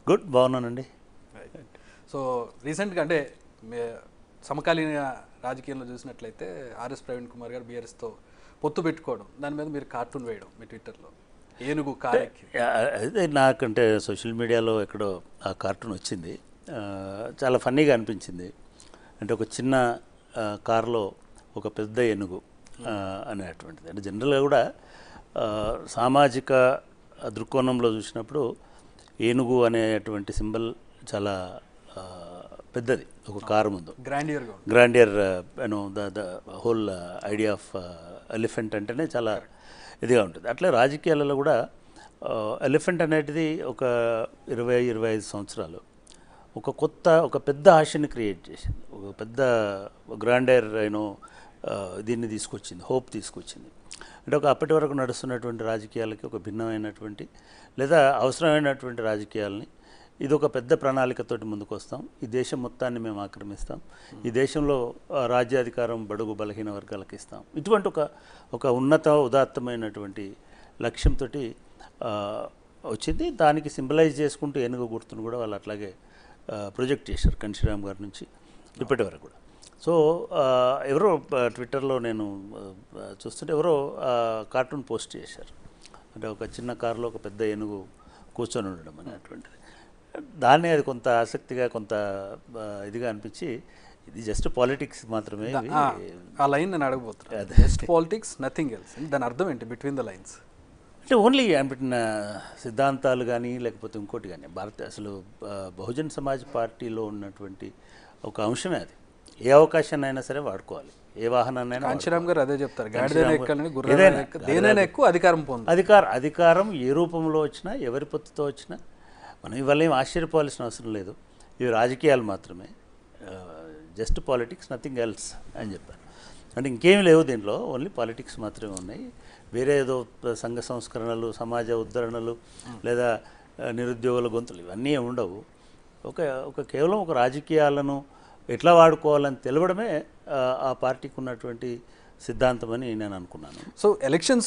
Good, బాగున్నానండి. So రీసెంట్గా అంటే సమకాలీన రాజకీయంలో చూసినట్లయితే ఆర్ఎస్ ప్రవీణ్ కుమార్ గారు బీఆర్ఎస్తో పొత్తు పెట్టుకోవడం, దాని మీద మీరు కార్టూన్ వేయడం మీ ట్విట్టర్లో, ఏనుగు కారెక్కి. అదే నాకంటే సోషల్ మీడియాలో ఎక్కడో ఆ కార్టూన్ వచ్చింది. చాలా ఫన్నీగా అనిపించింది. అంటే ఒక చిన్న కారులో ఒక పెద్ద ఏనుగు అనేటువంటిది. అంటే జనరల్గా కూడా సామాజిక దృక్కోణంలో చూసినప్పుడు ఏనుగు అనేటువంటి సింబల్ చాలా పెద్దది. ఒక కారు ముందు grandeur you know the whole idea of elephant అంటేనే చాలా ఇదిగా ఉంటుంది. అట్లే రాజకీయాలలో కూడా ఎలిఫెంట్ అనేది ఒక 20-25 సంవత్సరాలు ఒక పెద్ద ఆశని క్రియేట్ చేసింది. ఒక పెద్ద గ్రాండియర్ దీన్ని తీసుకొచ్చింది, హోప్ తీసుకొచ్చింది. అంటే అప్పటి వరకు నడుస్తున్నటువంటి రాజకీయాలకి ఒక భిన్నమైనటువంటి లేదా అవసరమైనటువంటి రాజకీయాలని ఇది ఒక పెద్ద ప్రణాళికతోటి ముందుకు వస్తాం, ఈ దేశం మొత్తాన్ని మేము ఆక్రమిస్తాం, ఈ దేశంలో రాజ్యాధికారం బడుగు బలహీన వర్గాలకు ఇస్తాం, ఇటువంటి ఒక ఉన్నత ఉదాత్తమైనటువంటి లక్ష్యంతో వచ్చింది. దానికి సింబలైజ్ చేసుకుంటూ ఏనుగు గుర్తును కూడా వాళ్ళు అట్లాగే ప్రొజెక్ట్ చేశారు కన్షీరామ్ గారి నుంచి ఇప్పటి వరకు కూడా. సో ఎవరో ట్విట్టర్లో నేను చూస్తుంటే ఎవరో కార్టూన్ పోస్ట్ చేశారు. అంటే ఒక చిన్న కారులో ఒక పెద్ద ఏనుగు కూర్చొని ఉండడం అనేటువంటిది. దాన్ని అది కొంత ఆసక్తిగా కొంత ఇదిగా అనిపించి ఇది జస్ట్ పాలిటిక్స్ మాత్రమే. ఆ లైన్ నేను అడగబోతున్నాను, జస్ట్ పాలిటిక్స్ నథింగ్ ఎల్స్. దాని అర్థం ఏంటి బిట్వీన్ ద లైన్స్? అంటే ఓన్లీ పెట్టిన సిద్ధాంతాలు కానీ లేకపోతే ఇంకోటి కానీ అసలు బహుజన్ సమాజ్ పార్టీలో ఉన్నటువంటి ఒక అంశమే అది. ఏ అవకాశాన్ని అయినా సరే వాడుకోవాలి, ఏ వాహనాన్ని కాంచీరామ్ గారు అదే చెప్తారు, ఏదైనా ఎక్కువ అధికారం పొంది అధికారం ఏ రూపంలో వచ్చినా ఎవరి పొత్తుతో వచ్చినా మనం ఇవాళ ఏం ఆశ్చర్యపోవాల్సిన అవసరం లేదు. ఇవి రాజకీయాలు మాత్రమే, జస్ట్ పాలిటిక్స్ నథింగ్ ఎల్స్ అని చెప్పారు. అంటే ఇంకేం లేవు దీంట్లో, ఓన్లీ పాలిటిక్స్ మాత్రమే ఉన్నాయి. వేరే ఏదో సంఘ సంస్కరణలు, సమాజ ఉద్ధరణలు లేదా నిరుద్యోగుల గొంతులు ఇవన్నీ ఉండవు. కేవలం ఒక రాజకీయాలను ఎట్లా వాడుకోవాలని తెలవడమే ఆ పార్టీకి ఉన్నటువంటి సిద్ధాంతం అని నేను అనుకున్నాను. So elections